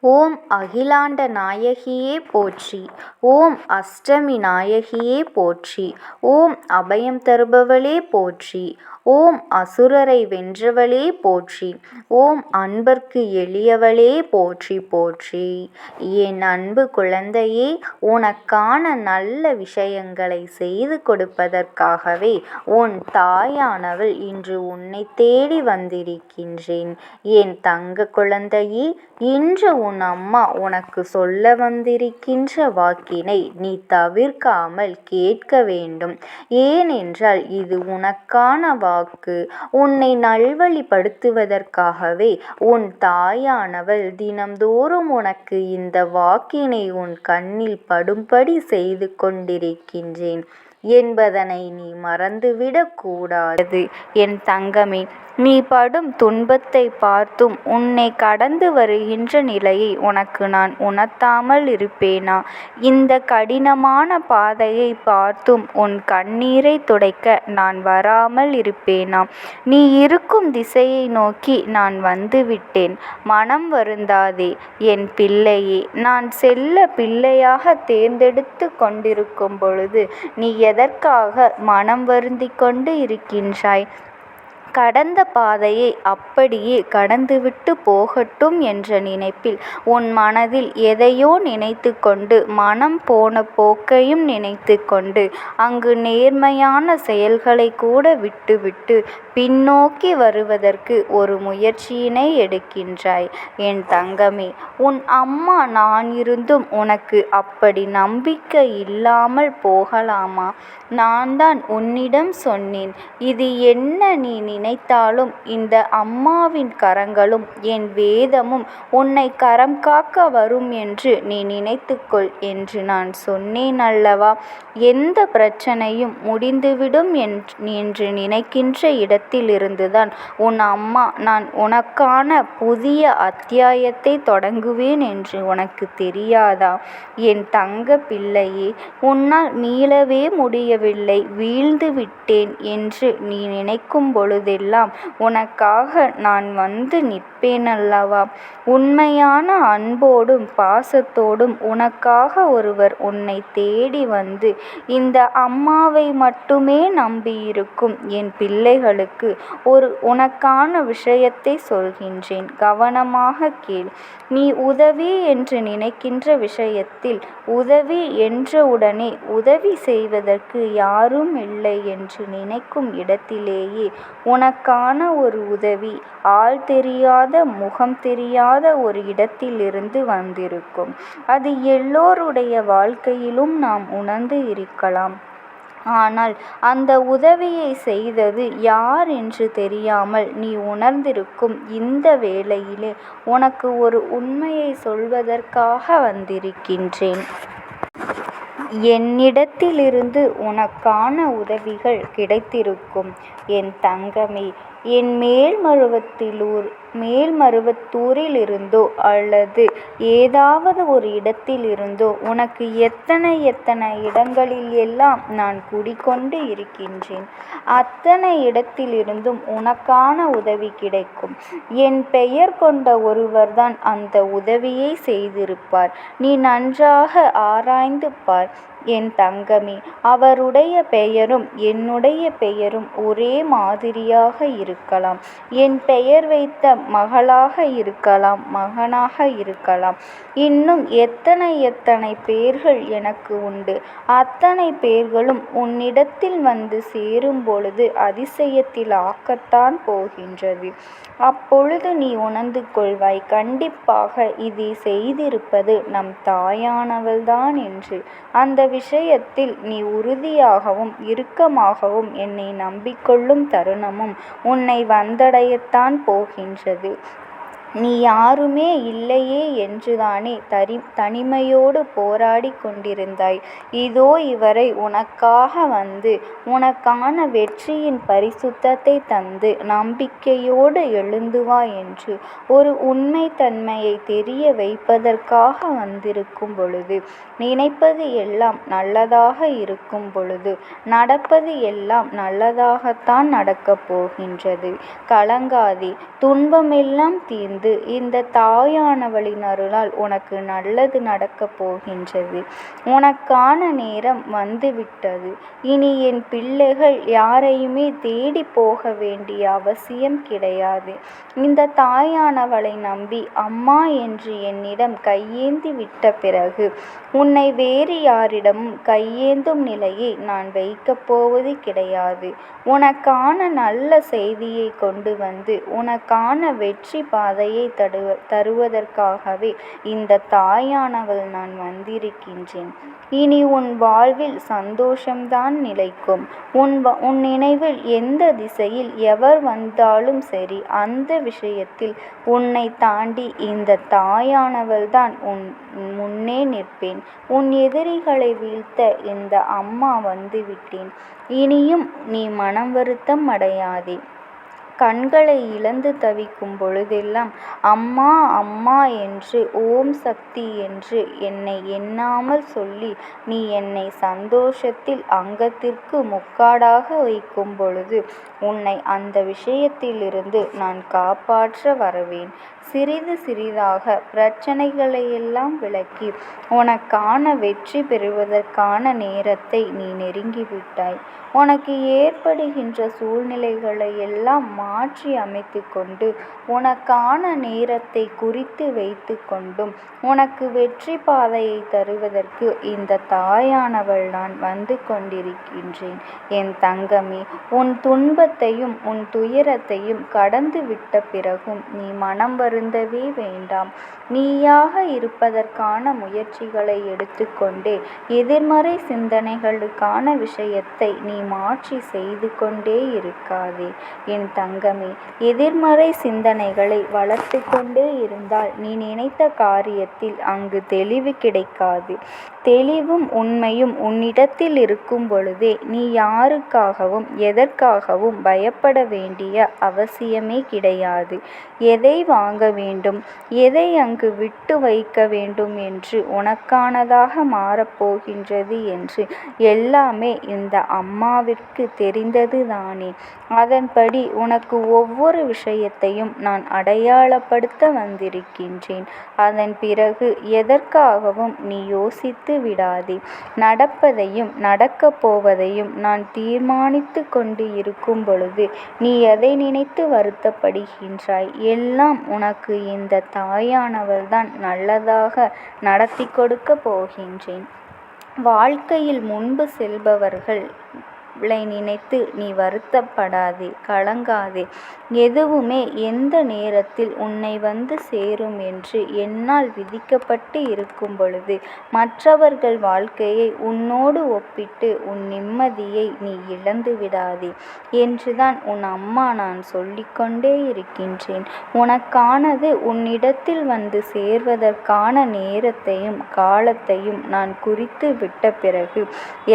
ஓம் அகிலாண்ட நாயகியே போற்றி. ஓம் அஷ்டமி நாயகியே போற்றி. ஓம் அபயம் தருபவளே போற்றி. ஓம் அசுரரை வென்றவளே போற்றி. ஓம் அன்பர்க்கு எளியவளே போற்றி போற்றி. என் அன்பு குழந்தையே, உனக்கான நல்ல விஷயங்களை செய்து கொடுப்பதற்காகவே உன் தாயானவள் இன்று உன்னை தேடி வந்திருக்கின்றேன். என் தங்க குழந்தையே, இன்று உன் அம்மா உனக்கு சொல்ல வந்திருக்கின்ற வாக்கினை நீ தவிர்க்காமல் கேட்க வேண்டும். ஏனென்றால் இது உனக்கான வாக்கு. உன்னை நல்வழிப்படுத்துவதற்காகவே உன் தாயானவள் தினம்தோறும் உனக்கு இந்த வாக்கினை உன் கண்ணில் படும்படி செய்து கொண்டிருக்கின்றேன் என்பதனை நீ மறந்துவிடக் கூடாது. என் தங்கமே, நீ படும் துன்பத்தை பார்த்தும் உன்னை கடந்து வருகின்ற நிலையை உனக்கு நான் உணர்த்தாமல் இருப்பேனா? இந்த கடினமான பாதையை பார்த்தும் உன் கண்ணீரை துடைக்க நான் வராமல் இருப்பேனா? நீ இருக்கும் திசையை நோக்கி நான் வந்துவிட்டேன். மனம் வருந்தாதே என் பிள்ளையே. நான் செல்ல பிள்ளையாக தேர்ந்தெடுத்து கொண்டிருக்கும் பொழுது நீ எதற்காக மனம் வருந்தி கொண்டு இருக்கின்றாய்? கடந்த பாதையை அப்படியே கடந்துவிட்டு போகட்டும் என்ற நினைப்பில் உன் மனதில் எதையோ நினைத்து கொண்டு, மனம் போன போக்கையும் நினைத்து கொண்டு, அங்கு நேர்மையான செயல்களை கூட விட்டுவிட்டு பின்னோக்கி வருவதற்கு ஒரு முயற்சியினை எடுக்கின்றாய். என் தங்கமே, உன் அம்மா நான் இருந்தும் உனக்கு அப்படி நம்பிக்கை இல்லாமல் போகலாமா? நான் தான் உன்னிடம் சொன்னேன், இது என்ன நீ நினைத்தாலும் இந்த அம்மாவின் கரங்களும் என் வேதமும் உன்னை கரம் காக்க வரும் என்று நீ நினைத்துக்கொள் என்று நான் சொன்னேன் அல்லவா? எந்த பிரச்சனையும் முடிந்துவிடும் என்று நினைக்கின்ற இடத்திலிருந்துதான் உன் அம்மா நான் உனக்கான புதிய அத்தியாயத்தை தொடங்குவேன் என்று உனக்கு தெரியாதா? என் தங்க பிள்ளையே, உன்னால் மீளவே முடியவில்லை, வீழ்ந்து விட்டேன் என்று நீ நினைக்கும் பொழுதெல்லாம் உனக்காக நான் வந்து நிற்பேனல்லவா? உண்மையான அன்போடும் பாசத்தோடும் உனக்காக ஒருவர் உன்னை தேடி வந்து இந்த அம்மாவை மட்டுமே நம்பியிருக்கும் என் பிள்ளைகளுக்கு ஒரு உனக்கான விஷயத்தை சொல்கின்றேன். கவனமாக கேள். நீ உதவி என்று நினைக்கின்ற விஷயத்தில் உதவி என்றவுடனே உதவி செய்வதற்கு யாரும் இல்லை என்று நினைக்கும் இடத்திலேயே உனக்கான ஒரு உதவி ஆள் தெரியாத, முகம் தெரியாத ஒரு இடத்திலிருந்து வந்திருக்கும். அது எல்லோருடைய வாழ்க்கையிலும் நாம் உணர்ந்து இருக்கலாம். ஆனால் அந்த உதவியை செய்தது யார் என்று தெரியாமல் நீ உணர்ந்திருக்கும் இந்த வேளையிலே உனக்கு ஒரு உண்மையை சொல்வதற்காக வந்திருக்கின்றேன். என்னிடத்திலிருந்து உனக்கான உதவிகள் கிடைத்திருக்கும். என் தங்கமே, என் மேல்மருவத்தூரிலிருந்தோ அல்லது ஏதாவது ஒரு இடத்திலிருந்தோ உனக்கு எத்தனை இடங்களில் எல்லாம் நான் குடிக்கொண்டு இருக்கின்றேன். அத்தனை இடத்திலிருந்தும் உனக்கான உதவி கிடைக்கும். என் பெயர் கொண்ட ஒருவர்தான் அந்த உதவியை செய்திருப்பார். நீ நன்றாக ஆராய்ந்து பார் என் தங்கமே. அவருடைய பெயரும் என்னுடைய பெயரும் ஒரே மாதிரியாக இருக்கலாம். என் பெயர் வைத்த மகளாக இருக்கலாம், மகனாக இருக்கலாம். இன்னும் எத்தனை பெயர்கள் எனக்கு உண்டு. அத்தனை பெயர்களும் உன்னிடத்தில் வந்து சேரும் பொழுது அதிசயத்தில் ஆக்கத்தான் போகின்றது. அப்பொழுது நீ உணர்ந்து கொள்வாய், கண்டிப்பாக இதை செய்திருப்பது நம் தாயானவள்தான் என்று. அந்த விஷயத்தில் நீ உறுதியாகவும் இறுக்கமாகவும் என்னை நம்பிக்கொள்ளும் தருணமும் உன்னை வந்தடையத்தான் போகின்றது. நீ யாருமே இல்லையே என்றுதானே தனிமையோடு போராடி கொண்டிருந்தாய். இதோ இவரை உனக்காக வந்து உனக்கான வெற்றியின் பரிசுத்தத்தை தந்து நம்பிக்கையோடு எழுந்து வா என்று ஒரு உண்மை தன்மையை தெரிய வைப்பதற்காக வந்திருக்கும் பொழுது, நினைப்பது எல்லாம் நல்லதாக இருக்கும் பொழுது நடப்பது எல்லாம் நல்லதாகத்தான் நடக்கப் போகின்றது. கலங்காதே, துன்பமெல்லாம் தீர்ந்து இருந்து இந்த தாயானவளின் அருளால் உனக்கு நல்லது நடக்கப் போகின்றது. உனக்கான நேரம் வந்துவிட்டது. இனி என் பிள்ளைகள் யாரையுமே தேடி போக வேண்டிய அவசியம் கிடையாது. இந்த தாயானவளை நம்பி அம்மா என்று என்னிடம் கையேந்தி விட்ட பிறகு உன்னை வேறு யாரிடமும் கையேந்தும் நிலையை நான் வைக்கப் போவது கிடையாது. உனக்கான நல்ல செய்தியை கொண்டு வந்து உனக்கான வெற்றி பாதையை தருவதற்காகவே இந்த தாயானவள் நான் வந்திருக்கின்றேன். இனி உன் வாழ்வில் சந்தோஷம்தான் நிலைக்கும். உன் நினைவில் எந்த திசையில் எவர் வந்தாலும் சரி, அந்த விஷயத்தில் உன்னை தாண்டி இந்த தாயானவள்தான் உன் முன்னே நிற்பேன். உன் எதிரிகளை வீழ்த்த இந்த அம்மா வந்துவிட்டேன். இனியும் நீ மனம் வருத்தம் அடையாதே. கண்களை இழந்து தவிக்கும் பொழுதெல்லாம் அம்மா அம்மா என்று, ஓம் சக்தி என்று என்னை எண்ணாமல் சொல்லி நீ என்னை சந்தோஷத்தில் அங்கத்திற்கு முக்காடாக வைக்கும் பொழுது உன்னை அந்த விஷயத்திலிருந்து நான் காப்பாற்ற வரவேன். சிறிது சிறிதாக பிரச்சனைகளையெல்லாம் விலக்கி உனக்கான வெற்றி பெறுவதற்கான நேரத்தை நீ நெருங்கிவிட்டாய். உனக்கு ஏற்படுகின்ற சூழ்நிலைகளை எல்லாம் மாற்றி அமைத்து கொண்டு உனக்கான நேரத்தை குறித்து வைத்து கொண்டும் உனக்கு வெற்றி பாதையை தருவதற்கு இந்த தாயானவள் நான் வந்து கொண்டிருக்கின்றேன். என் தங்கமே, உன் துன்பத்தையும் உன் துயரத்தையும் கடந்து விட்ட பிறகும் நீ மனம் வருந்தவே வேண்டாம். நீயாக இருப்பதற்கான முயற்சிகளை எடுத்துக்கொண்டே எதிர்மறை சிந்தனைகளுக்கான விஷயத்தை நீ மாற்றி செய்து கொண்டே இருக்காதே. என் தங்கமே, எதிர்மறை சிந்தனைகளை வளர்த்து கொண்டே இருந்தால் நீ நினைத்த காரியத்தில் அங்கு தெளிவு கிடைக்காது. தெளிவும் உண்மையும் உன்னிடத்தில் இருக்கும் பொழுதே நீ யாருக்காகவும் எதற்காகவும் பயப்பட வேண்டிய அவசியமே கிடையாது. எதை வாங்க வேண்டும், எதை அங்கு விட்டு வைக்க வேண்டும் என்று, உனக்கானதாக மாறப்போகின்றது என்று எல்லாமே இந்த அம்மாவிற்கு தெரிந்தது தானே. அதன்படி உனக்கு ஒவ்வொரு விஷயத்தையும் நான் அடையாளப்படுத்த வந்திருக்கின்றேன். அதன் பிறகு எதற்காகவும் நீ யோசித்து விடாதே. நடப்பதையும் நடக்கப் போவதையும் நான் தீர்மானித்து கொண்டு இருக்கும் பொழுது நீ எதை நினைத்து வருத்தப்படுகின்றாய்? எல்லாம் உனக்கு இந்த தாயானவள்தான் நல்லதாக நடத்தி கொடுக்க போகின்றேன். வாழ்க்கையில் முன்பு செல்பவர்களை நினைத்து நீ வருத்தப்படாதே, கலங்காதே. எதுவுமே எந்த நேரத்தில் உன்னை வந்து சேரும் என்று என்னால் விதிக்கப்பட்டு இருக்கும் பொழுது மற்றவர்கள் வாழ்க்கையை உன்னோடு ஒப்பிட்டு உன் நிம்மதியை நீ இழந்து விடாதே என்றுதான் உன் அம்மா நான் சொல்லிக்கொண்டே இருக்கின்றேன். உனக்கானது உன்னிடத்தில் வந்து சேர்வதற்கான நேரத்தையும் காலத்தையும் நான் குறித்து விட்ட பிறகு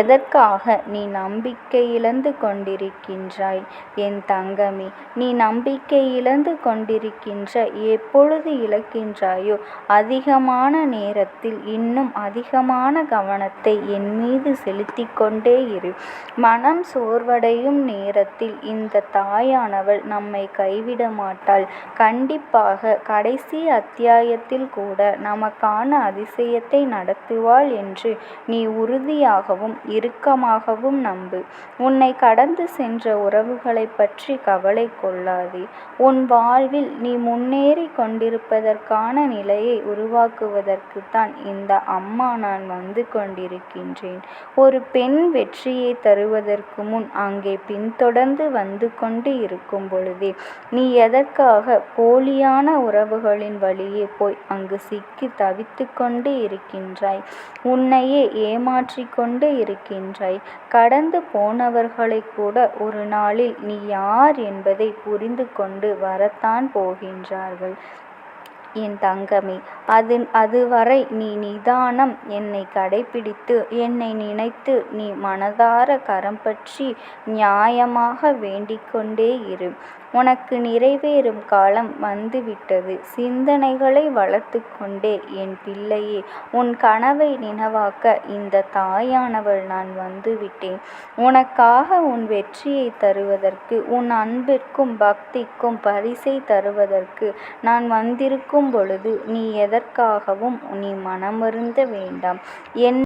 எதற்காக நீ நம்பிக்கை இழந்து கொண்டிருக்கின்றாய்? என் தங்கமே, நீ நம்பிக்கை இழந்து கொண்டிருக்கின்ற எப்பொழுது இழக்கின்றாயோ அதிகமான நேரத்தில் இன்னும் அதிகமான கவனத்தை என் மீது செலுத்தி கொண்டே இரு. மனம் சோர்வடையும் நேரத்தில் இந்த தாயானவள் நம்மை கைவிட மாட்டாள். கண்டிப்பாக கடைசி அத்தியாயத்தில் கூட நமக்கான அதிசயத்தை நடத்துவாள் என்று நீ உறுதியாகவும் இறுக்கமாகவும் நம்பு. உன்னை கடந்து சென்ற உறவுகளை பற்றி கவலை கொள்ளாதே. உன் வாழ்வில் நீ முன்னேறி கொண்டிருப்பதற்கான நிலையை உருவாக்குவதற்குத்தான் இந்த அம்மா நான் வந்து கொண்டிருக்கின்றேன். ஒரு பெண் வெற்றியை தருவதற்கு முன் அங்கே பின்தொடர்ந்து வந்து கொண்டு இருக்கும் பொழுதே நீ எதற்காக போலியான உறவுகளின் வழியே போய் அங்கு சிக்கி தவித்து கொண்டு இருக்கின்றாய்? உன்னையே ஏமாற்றி கொண்டு இருக்கின்றாய். கடந்து போனவர்களை கூட ஒரு நாளில் நீ யார் என்பதை புரிந்து கொண்டு வரத்தான் போகின்றார்கள். என் தங்கமே, அதுவரை நீ நிதானம் என்னை கடைபிடித்து என்னை நினைத்து நீ மனதார கரம் பற்றி நியாயமாக வேண்டிக்கொண்டே இரு. உனக்கு நிறைவேறும் காலம் வந்துவிட்டது. சிந்தனைகளை வளர்த்து கொண்டே என் பிள்ளையே, உன் கனவை நினைவாக்க இந்த தாயானவள் நான் வந்துவிட்டேன். உனக்காக உன் வெற்றியை தருவதற்கு, உன் அன்பிற்கும் பக்திக்கும் பரிசை தருவதற்கு நான் வந்திருக்கும் பொழுது நீ எதற்காகவும் நீ மனமருந்த வேண்டாம். என்